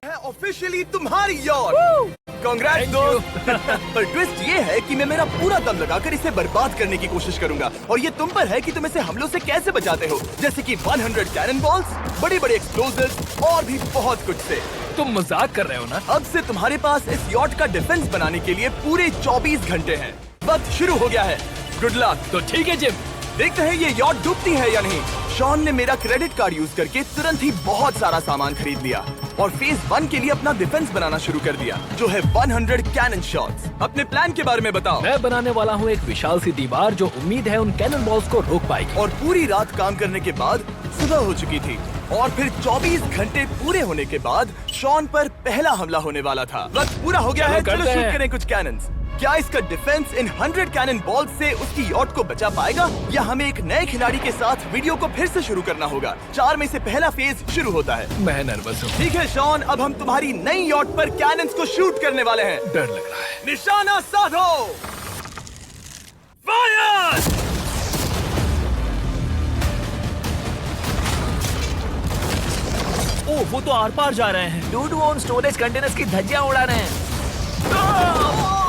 है ऑफिशियली तुम्हारी yacht. Congrats दोस्त। पर ट्विस्ट ये है कि मैं मेरा पूरा दम लगाकर इसे बर्बाद करने की कोशिश करूंगा और ये तुम पर है कि तुम इसे हमलों से कैसे बचाते हो, जैसे कि 100 कैनन बॉल्स, बड़े बड़े एक्सप्लोजिव्स और भी बहुत कुछ से। तुम मजाक कर रहे हो ना? अब से तुम्हारे पास इस यॉट का डिफेंस बनाने के लिए पूरे 24 घंटे हैं। वक्त शुरू हो गया है। Good luck. तो ठीक है जिम, देखते हैं ये यॉट डूबती है या नहीं। शॉन ने मेरा क्रेडिट कार्ड यूज करके तुरंत ही बहुत सारा सामान खरीद लिया और फेज 1 के लिए अपना डिफेंस बनाना शुरू कर दिया, जो है 100 कैनन शॉट्स। अपने प्लान के बारे में बताओ। मैं बनाने वाला हूँ एक विशाल सी दीवार जो उम्मीद है उन कैनन बॉल्स को रोक पाएगी। और पूरी रात काम करने के बाद सुबह हो चुकी थी और फिर 24 घंटे पूरे होने के बाद शॉन पर पहला हमला होने वाला था। वक्त पूरा हो गया है, चलो शूट करें कुछ कैनन्स। क्या इसका डिफेंस इन 100 कैनन बॉल्स से उसकी यॉट को बचा पाएगा या हमें एक नए खिलाड़ी के साथ वीडियो को फिर से शुरू करना होगा? 4 में से पहला फेज शुरू होता है। मैं नर्वस हूँ। ठीक है शॉन, अब हम तुम्हारी नई यॉट पर कैनन्स को शूट करने वाले हैं। डर लग रहा है। निशाना साधो। फायर! ओह, वो तो आर पार जा रहे हैं। डूड, वो उन स्टोरेज कंटेनर्स की धज्जियां उड़ा रहे हैं।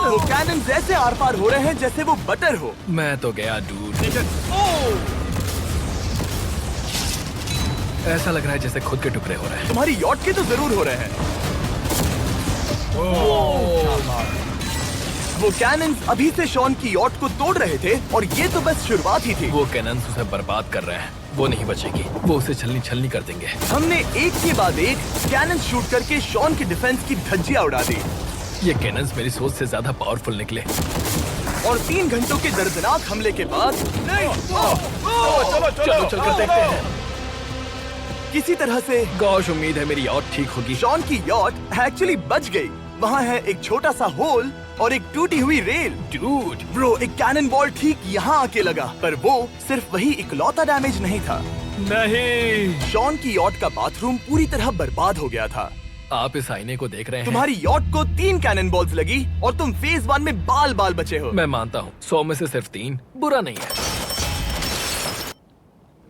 वो कैनन ऐसे आर पार हो रहे हैं जैसे वो बटर हो। मैं तो गया डूड। ऐसा लग रहा है जैसे खुद के टुकड़े हो रहे हैं। तुम्हारी यॉट के तो जरूर हो रहे हैं। वो कैनन्स अभी से शॉन की यॉट को तोड़ रहे थे और ये तो बस शुरुआत ही थी। वो कैनन्स उसे बर्बाद कर रहे हैं। वो नहीं बचेगी, वो उसे छलनी छलनी कर देंगे। हमने एक के बाद एक कैनन शूट करके शॉन की डिफेंस की धज्जियां उड़ा दी। ये कैनन्स मेरी सोच से ज्यादा पावरफुल निकले। और 3 घंटों के दर्दनाक हमले के बाद चलो चलकर देखते हैं। किसी तरह से गॉश, उम्मीद है मेरी यॉट ठीक होगी। शॉन की यॉट एक्चुअली बच गई। वहाँ है एक छोटा सा होल और एक टूटी हुई रेल। डूड, ब्रो, एक कैनन बॉल ठीक यहाँ आके लगा, पर वो सिर्फ वही इकलौता डैमेज नहीं था। नहीं। शॉन की यॉट का बाथरूम पूरी तरह बर्बाद हो गया था। आप इस आईने को देख रहे हैं? तुम्हारी यॉट को 3 कैनन बॉल्स लगी और तुम फेज 1 में बाल बाल बचे हो। मैं मानता हूँ 100 में से सिर्फ 3 बुरा नहीं है।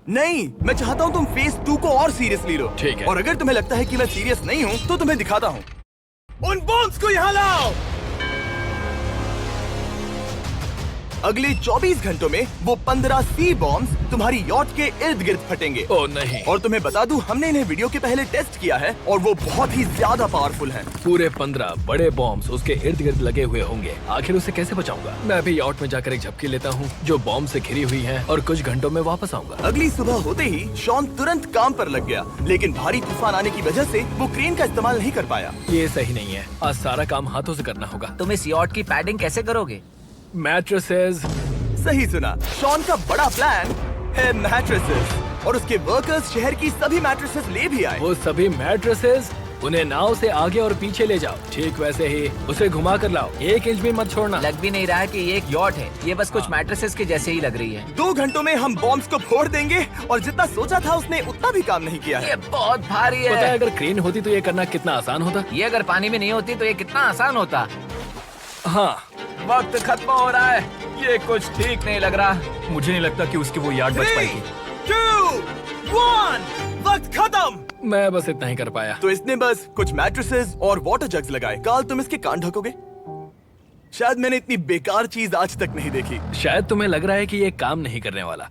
नहीं, मैं चाहता हूँ तुम फेज 2 को और सीरियसली लो। ठीक है। और अगर तुम्हें लगता है कि मैं सीरियस नहीं हूँ तो तुम्हें दिखाता हूँ। उन बॉम्ब्स को यहाँ लाओ। अगले 24 घंटों में वो 15 सी बॉम्ब्स तुम्हारी यॉट के इर्द गिर्द फटेंगे। ओह नहीं। और तुम्हें बता दूं, हमने इन्हें वीडियो के पहले टेस्ट किया है और वो बहुत ही ज्यादा पावरफुल हैं। पूरे 15 बड़े बॉम्ब्स उसके इर्द गिर्द लगे हुए होंगे। आखिर उसे कैसे बचाऊंगा? मैं भी यॉट में जाकर एक झपकी लेता हूँ जो बॉम्ब से घिरी हुई है और कुछ घंटों में वापस आऊंगा। अगली सुबह होते ही शॉन तुरंत काम पर लग गया, लेकिन भारी तूफान आने की वजह से वो क्रेन का इस्तेमाल नहीं कर पाया। ये सही नहीं है। आज सारा काम हाथों से करना होगा। तुम इस यॉट की पैडिंग कैसे करोगे? मैट्रेसेस। सही सुना, शॉन का बड़ा प्लान है मैट्रेसेस और उसके वर्कर्स शहर की सभी मैट्रेसेस ले भी आए। वो सभी मैट्रेसेस उन्हें नाव से आगे और पीछे ले जाओ। ठीक वैसे ही उसे घुमा कर लाओ। 1 इंच भी मत छोड़ना। लग भी नहीं रहा है कि ये एक यॉट है। ये बस कुछ मैट्रेसेस के जैसे ही लग रही है। 2 घंटों में हम बॉम्ब्स को फोड़ देंगे और जितना सोचा था उसने उतना भी काम नहीं किया है। ये बहुत भारी पता है है। अगर क्रेन होती तो ये करना कितना आसान होता। ये अगर पानी में नहीं होती तो ये कितना आसान होता। हाँ, वक्त खत्म हो रहा है। ये कुछ ठीक नहीं लग रहा। मुझे नहीं लगता कि उसकी वो याद बच 3, पाएगी। 2, 1, वक्त खत्म। मैं बस इतना ही कर पाया। तो इसने बस कुछ मैट्रेसेस और वाटर जग्स लगाए। काल, तुम इसके कान ढकोगे? शायद मैंने इतनी बेकार चीज आज तक नहीं देखी। शायद तुम्हें लग रहा है कि ये काम नहीं करने वाला।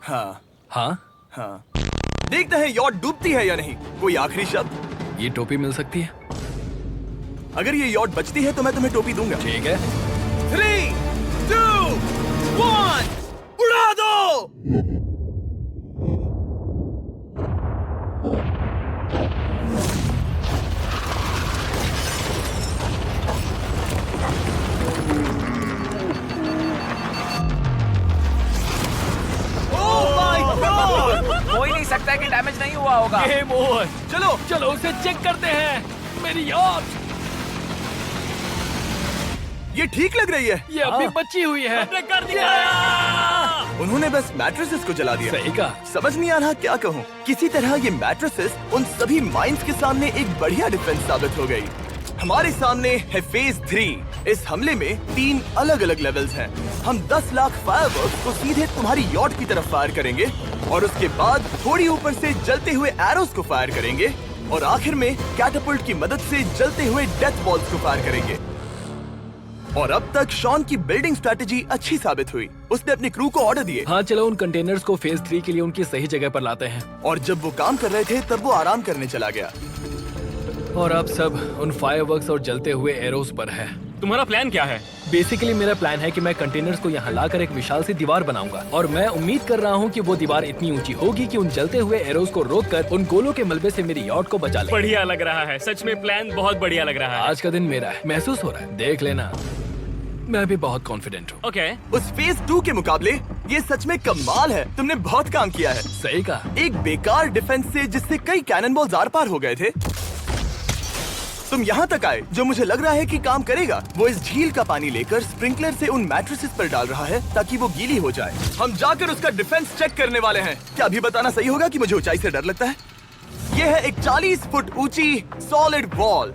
हाँ हाँ, हाँ, देखते हैं यॉट डूबती है या नहीं। कोई आखिरी शब्द? ये टोपी मिल सकती है। अगर ये यॉट बचती है तो मैं तुम्हें टोपी दूंगा। ठीक है। 3, 2, 1, उड़ा दो। हो ही नहीं सकता है कि डैमेज नहीं हुआ होगा। Game over. चलो चलो उसे चेक करते हैं। मेरी यॉट, ये ठीक लग रही है। ये अभी बची हुई है। कर दिया। उन्होंने बस मैट्रेसेस को जला दिया। सही कहा। समझ नहीं आ रहा क्या कहूँ। किसी तरह ये मैट्रेसेस उन सभी माइंस के सामने एक बढ़िया डिफेंस साबित हो गई। हमारे सामने है फेज 3। इस हमले में 3 अलग अलग लेवल्स हैं। हम 10 लाख फायरवर्क्स को सीधे तुम्हारी यॉट की तरफ फायर करेंगे और उसके बाद थोड़ी ऊपर से जलते हुए एरोस को फायर करेंगे और आखिर में कैटापल्ट की मदद से जलते हुए डेथ बॉल्स को फायर करेंगे। और अब तक शॉन की बिल्डिंग स्ट्रैटेजी अच्छी साबित हुई। उसने अपनी क्रू को ऑर्डर दिए हाँ चलो उन कंटेनर्स को फेज 3 के लिए उनकी सही जगह पर लाते हैं। और जब वो काम कर रहे थे तब वो आराम करने चला गया। और अब सब उन फायरवर्क्स और जलते हुए एरोस पर है। तुम्हारा प्लान क्या है? बेसिकली मेरा प्लान है कि मैं कंटेनर्स को यहाँ लाकर एक विशाल सी दीवार बनाऊंगा और मैं उम्मीद कर रहा हूँ कि वो दीवार इतनी ऊंची होगी कि उन जलते हुए एरोस को रोककर उन गोलों के मलबे से मेरी यॉट को बचा ले। बढ़िया लग रहा है, सच में प्लान बहुत बढ़िया लग रहा है। आज का दिन मेरा है, महसूस हो रहा है, देख लेना। मैं भी बहुत कॉन्फिडेंट हूँ। ओके। उस फेज 2 के मुकाबले ये सच में कमाल है। तुमने बहुत काम किया है। सही कहा। एक बेकार डिफेंस से जिससे कई कैनन बॉल्स आर पार हो गए थे, तुम यहाँ तक आए। जो मुझे लग रहा है कि काम करेगा, वो इस झील का पानी लेकर स्प्रिंकलर से उन मैट्रेसेस पर डाल रहा है ताकि वो गीली हो जाए। हम जाकर उसका डिफेंस चेक करने वाले हैं। क्या अभी बताना सही होगा कि मुझे ऊंचाई से डर लगता है? ये है एक 40 फुट ऊंची सॉलिड वॉल।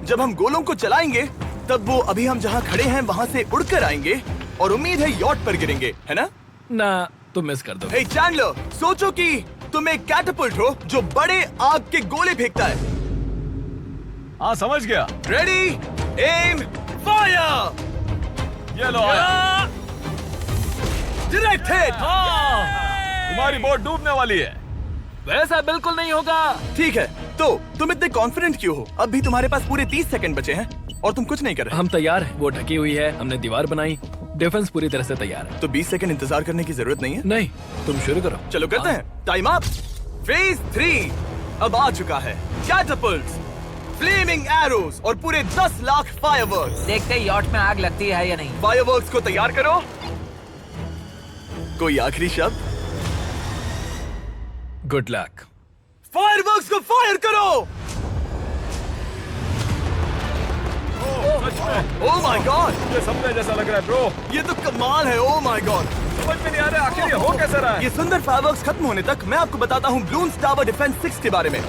जब हम गोलों को चलाएंगे तब वो अभी हम जहाँ खड़े हैं वहाँ से उड़कर आएंगे और उम्मीद है यॉट पर गिरेंगे, है ना? ना तुम मिस कर दो। हे चैंडलर, सोचो कि तुम एक कैटापल्ट हो जो बड़े आग के गोले फेंकता है। हाँ समझ गया। Ready, aim, fire. ये लो आया। Direct hit. तुम्हारी बोट डूबने वाली है। वैसा बिल्कुल नहीं होगा। ठीक है, तो तुम इतने कॉन्फिडेंट क्यों हो? अब भी तुम्हारे पास पूरे 30 सेकंड बचे हैं और तुम कुछ नहीं कर रहे। हम तैयार हैं। वो ढकी हुई है, हमने दीवार बनाई, डिफेंस पूरी तरह से तैयार है। तो 20 सेकंड इंतजार करने की जरूरत नहीं है। नहीं, तुम शुरू करो। चलो करते हैं। Time up. फेज 3 अब आ चुका है। कैटापल्ट्स, फ्लेमिंग एरोस और पूरे 10 लाख फायरवर्क्स। देखते ही यॉट में आग लगती है या नहीं। फायरवर्क्स को तैयार करो। कोई आखिरी शब्द? Good luck. फायरवर्क्स को फायर करो। ओह माय गॉड, ये सपने जैसा लग रहा है ब्रो। ये तो कमाल है। ओह माय गॉड, समझ में नहीं आ रहा आखिर ये हो कैसे रहा है। ये सुंदर फायरवर्क्स खत्म होने तक मैं आपको बताता हूँ ब्लून्स टावर डिफेंस 6 के बारे में।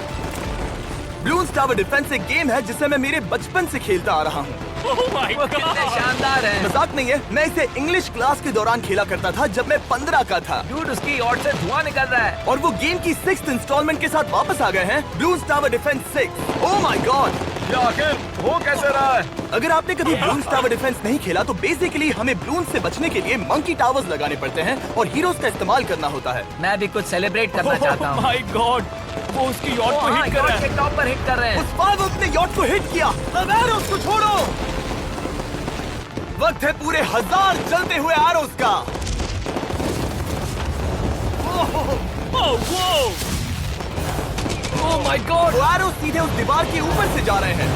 ब्लून्स टावर डिफेंस एक गेम है जिसे मैं मेरे बचपन से खेलता आ रहा हूँ। ओह माय वो कितने शानदार है। मजाक नहीं है, मैं इसे इंग्लिश क्लास के दौरान खेला करता था जब मैं 15 का था। डूड, उसकी यॉट से धुआं निकल रहा है। और वो गेम की 6th इंस्टॉलमेंट के साथ वापस आ गए हैं, balloons tower defence 6। Oh my God, ये आखिर हो कैसे रहा है। अगर आपने कभी ब्लून्स टावर डिफेंस नहीं खेला तो बेसिकली हमें ब्लून्स से बचने के लिए मंकी टावर्स लगाने पड़ते हैं और हीरोज का इस्तेमाल करना होता है। मैं भी कुछ सेलिब्रेट करना चाहता हूँ। माय गॉड, वो उसकी यॉट को हिट कर रहा है। के टॉप पर हिट कर रहे हैं। उस फायरवर्क ने यॉट को हिट किया। अब एरोस को छोड़ो। वक्त है पूरे 1000 जलते हुए एरोस का। Oh my God. वो एरोस सीधे उस दीवार के ऊपर से जा रहे हैं।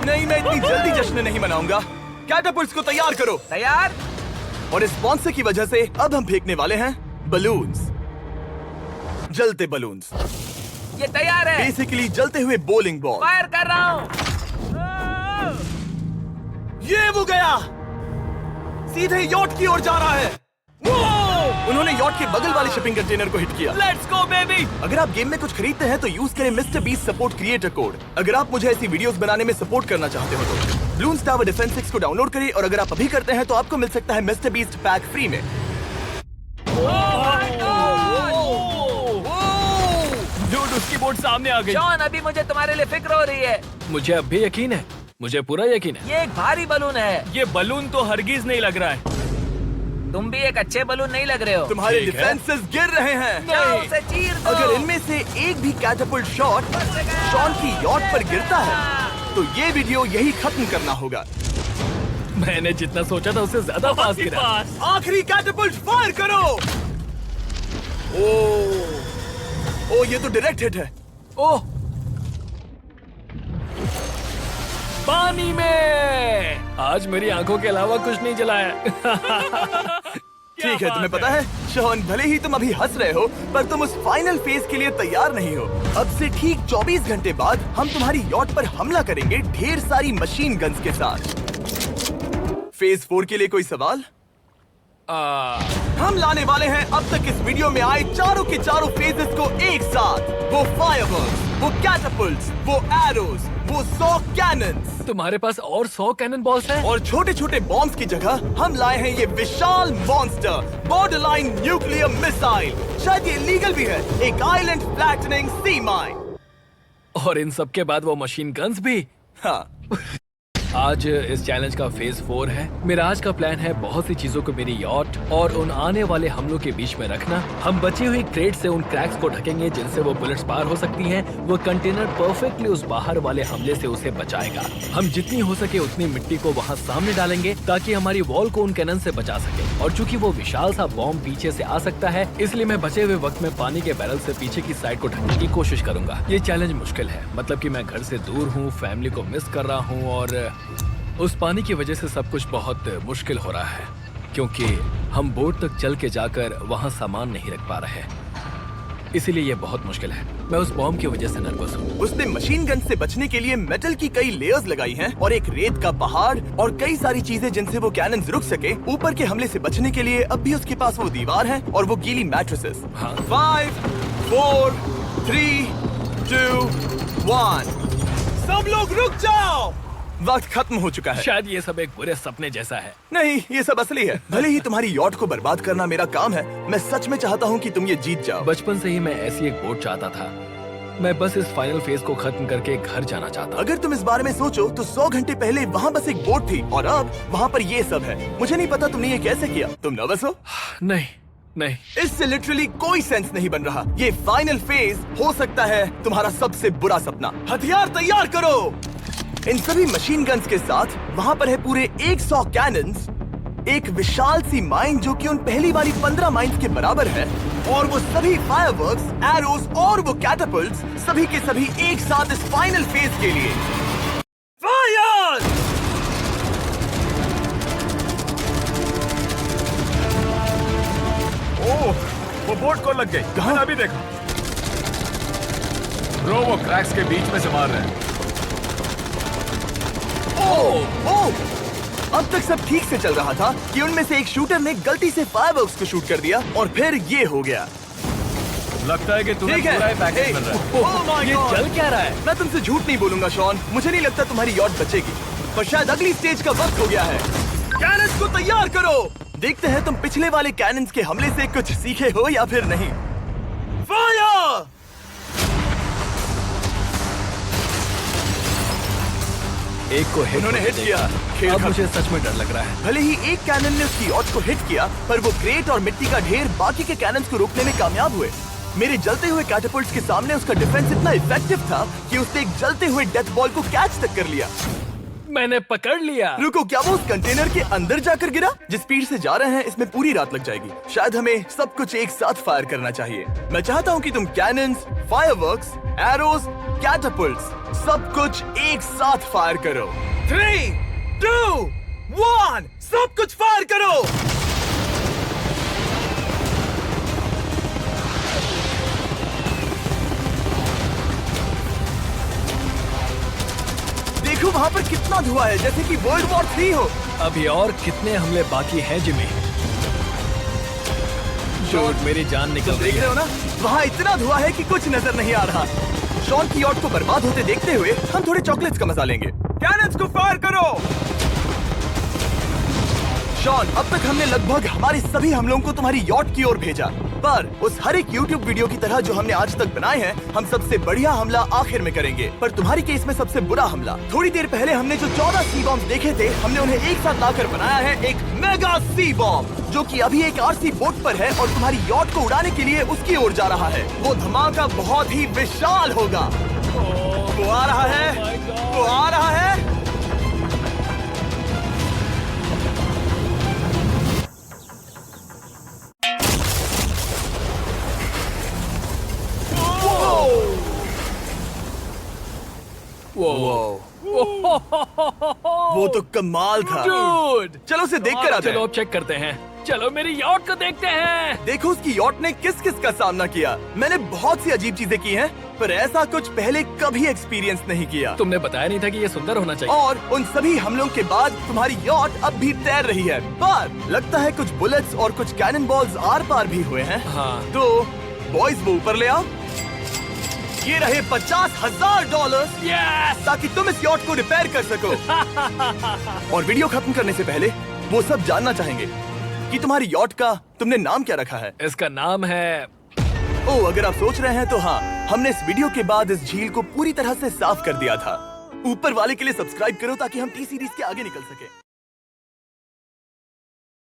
नहीं, मैं इतनी जल्दी जश्न नहीं मनाऊंगा। कैटापल्ट्स को तैयार करो। तैयार। और इस स्पॉन्सर की वजह से अब हम फेंकने वाले हैं बलून्स, जलते बलून्स। ये तैयार है। बेसिकली जलते हुए बोलिंग बॉल। फायर कर रहा हूँ। ये वो गया, सीधे यॉट की ओर जा रहा है। उन्होंने यॉट के बगल वाले शिपिंग कंटेनर को हिट किया। Let's go baby. अगर आप गेम में कुछ खरीदते हैं तो यूज करें mister beast support creator code. अगर आप मुझे ऐसी वीडियोस बनाने में सपोर्ट करना चाहते हो तो ब्लून्स टावर डिफेंस 6 को डाउनलोड करें और अगर आप अभी करते हैं तो आपको मिल सकता है मिस्टर बीस्ट पैक फ्री में। डूड, उसकी बोट सामने आ गई। जॉन, अभी मुझे तुम्हारे लिए फिक्र हो रही है। मुझे अब भी यकीन है, मुझे पूरा यकीन है। ये एक भारी बलून है। ये बलून तो हरगिज नहीं लग रहा है। तुम भी एक अच्छे बलून नहीं लग रहे हो। तुम्हारे ठीक है। डिफेंसेस गिर रहे हैं। जाओ, उसे चीर दो। अगर इनमें से एक भी कैटापल्ट शॉट शॉन की यॉट पर गिरता है तो ये वीडियो यही खत्म करना होगा। मैंने जितना सोचा था उससे ज्यादा पास गिरा। पास। आखिरी कैटापल्ट फायर करो। ओ ये तो डायरेक्ट हिट है। ओह, पानी में। आज मेरी आंखों के अलावा कुछ नहीं जलाया। ठीक है, तुम्हें पता है शॉन, भले ही तुम अभी हंस रहे हो पर तुम उस फाइनल फेज के लिए तैयार नहीं हो। अब से ठीक 24 घंटे बाद हम तुम्हारी यॉट पर हमला करेंगे ढेर सारी मशीन गन्स के साथ। फेज 4 के लिए कोई सवाल? हम लाने वाले हैं अब तक इस वीडियो में आए चारों के चारों फेजेस को एक साथ। वो फायरवर्क्स, वो कैटapults, वो एरोज, वो 100 कैनन्स तुम्हारे पास और 100 कैनन बॉल्स हैं? और छोटे छोटे बॉम्ब्स की जगह हम लाए हैं ये विशाल मॉन्स्टर बॉर्डरलाइन न्यूक्लियर मिसाइल। शायद ये लीगल भी है, एक आइलैंड फ्लैटनिंग सी माइन। और इन सब के बाद वो मशीन गन्स भी। हाँ, आज इस चैलेंज का फेज 4 है। मेरा आज का प्लान है बहुत सी चीजों को मेरी यॉट और उन आने वाले हमलों के बीच में रखना। हम बचे हुए क्रेट से उन क्रैक्स को ढकेंगे जिनसे वो बुलेट्स पार हो सकती हैं। वो कंटेनर परफेक्टली उस बाहर वाले हमले से उसे बचाएगा। हम जितनी हो सके उतनी मिट्टी को वहाँ सामने डालेंगे ताकि हमारी वॉल को उन कैनन से बचा सके। और चूंकि वो विशाल सा बॉम्ब पीछे से आ सकता है, इसलिए मैं बचे हुए वक्त में पानी के बैरल से पीछे की साइड को ढकने की कोशिश करूंगा। ये चैलेंज मुश्किल है, मतलब कि मैं घर से दूर हूँ, फैमिली को मिस कर रहा हूँ और उस पानी की वजह से सब कुछ बहुत मुश्किल हो रहा है, क्योंकि हम बोट तक चल के जाकर वहाँ सामान नहीं रख पा रहे। इसीलिए ये बहुत मुश्किल है। मैं उस बॉम्ब की वजह से नर्वस हूँ। उसने मशीन गन से बचने के लिए मेटल की कई लेयर्स लगाई हैं और एक रेत का पहाड़ और कई सारी चीजें जिनसे वो कैनन्स रुक सके। ऊपर के हमले से बचने के लिए अब भी उसके पास वो दीवार है और वो गीली मैट्रेसेस। हाँ। 5, 4, 3, 2, 1। सब लोग रुक जाओ, वक्त खत्म हो चुका है। शायद ये सब एक बुरे सपने जैसा है। नहीं, ये सब असली है। भले ही तुम्हारी यॉट को बर्बाद करना मेरा काम है, मैं सच में चाहता हूँ कि तुम ये जीत जाओ। बचपन से ही मैं ऐसी एक बोट चाहता था। मैं बस इस फाइनल फेज को खत्म करके घर जाना चाहता। अगर तुम इस बारे में सोचो तो 100 घंटे पहले वहाँ बस एक बोट थी और अब वहाँ पर ये सब है। मुझे नहीं पता तुमने ये कैसे किया। तुम नर्वस हो? नहीं नहीं, इससे लिटरली कोई सेंस नहीं बन रहा। ये फाइनल फेज हो सकता है तुम्हारा सबसे बुरा सपना। हथियार तैयार करो। इन सभी मशीन गन्स के साथ वहाँ पर है पूरे 100 कैनन्स, एक विशाल सी माइन जो कि उन पहली वाली 15 माइन्स के बराबर है, और वो सभी फायरवर्क्स, एरोज और वो कैटapults सभी के सभी एक साथ इस फाइनल फेज के लिए। फायर! ओह, वो बोट को लग गई। कहाँ? मैंने अभी देखा। ब्रो, वो क्रैक्स के बीच में से मार रहे हैं। ओह! अब तक सब ठीक से चल रहा था कि उनमें से एक शूटर ने गलती से फायरवर्क्स को शूट कर दिया और फिर ये हो गया। लगता है कि तुम्हें ठीक है। पूरा ही पैकेज मिल रहा है। Oh my ये God! चल क्या रहा है? मैं तुमसे झूठ नहीं बोलूंगा शॉन, मुझे नहीं लगता तुम्हारी यॉट बचेगी, पर शायद अगली स्टेज का वक्त हो गया है। कैनन्स को तैयार करो। देखते हैं तुम पिछले वाले कैनन्स के हमले से कुछ सीखे हो या फिर नहीं। फायर! एक को हिट उन्होंने हिट किया। खेल अब खत्म। मुझे सच में डर लग रहा है। भले ही एक कैनन ने उसकी यॉट को हिट किया, पर वो क्रेट और मिट्टी का ढेर बाकी के कैनन्स को रोकने में कामयाब हुए। मेरे जलते हुए कैटapults के सामने उसका डिफेंस इतना इफेक्टिव था कि उसने एक जलते हुए डेथ बॉल को कैच तक कर लिया। मैंने पकड़ लिया। रुको, क्या वो उस कंटेनर के अंदर जाकर गिरा? जिस स्पीड से जा रहे हैं इसमें पूरी रात लग जाएगी। शायद हमें सब कुछ एक साथ फायर करना चाहिए। मैं चाहता हूँ कि तुम कैनन्स, फायरवर्क्स, एरोज, कैटapults सब कुछ एक साथ फायर करो। 3, 2, 1, सब कुछ फायर करो। देखो वहाँ पर कितना धुआं है, जैसे कि वर्ल्ड वॉर 3 हो। अभी और कितने हमले बाकी हैं जिमी? शॉट, मेरी जान निकल रही देख रहे है। हो ना, वहाँ इतना धुआं है कि कुछ नजर नहीं आ रहा। शॉन की यॉट को बर्बाद होते देखते हुए हम थोड़े चॉकलेट्स का मजा लेंगे। कैनन्स को फायर करो। शॉन, अब तक हमने लगभग हमारे सभी हमलों को तुम्हारी यॉट की ओर भेजा, पर उस हर एक YouTube वीडियो की तरह जो हमने आज तक बनाए हैं, हम सबसे बढ़िया हमला आखिर में करेंगे। पर तुम्हारी केस में सबसे बुरा हमला, थोड़ी देर पहले हमने जो 14 सी बॉम्ब देखे थे, हमने उन्हें एक साथ लाकर बनाया है एक मेगा सी बॉम्ब, जो कि अभी एक RC बोट पर है और तुम्हारी यॉट को उड़ाने के लिए उसकी ओर जा रहा है। वो धमाका बहुत ही विशाल होगा। वो आ रहा है, वो आ रहा है। वो तो कमाल था। Dude! चलो उसे देख कर आते चलो हैं। अब चेक करते हैं। चलो मेरी यॉट को देखते हैं। देखो उसकी यॉट ने किस किस का सामना किया। मैंने बहुत सी अजीब चीजें की हैं, पर ऐसा कुछ पहले कभी एक्सपीरियंस नहीं किया। तुमने बताया नहीं था कि ये सुंदर होना चाहिए। और उन सभी हमलों के बाद तुम्हारी यॉट अब भी तैर रही है, पर लगता है कुछ बुलेट्स और कुछ कैनन बॉल्स आर पार भी हुए हैं। हाँ। तो बॉयज वो ऊपर ले आओ। ये रहे $50,000 यस! ताकि तुम इस यॉट को रिपेयर कर सको। और वीडियो खत्म करने से पहले वो सब जानना चाहेंगे कि तुम्हारी यॉट का तुमने नाम क्या रखा है। इसका नाम है ओह, अगर आप सोच रहे हैं तो हाँ, हमने इस वीडियो के बाद इस झील को पूरी तरह से साफ कर दिया था। ऊपर वाले के लिए सब्सक्राइब करो ताकि हम टी सीरीज के आगे निकल सके।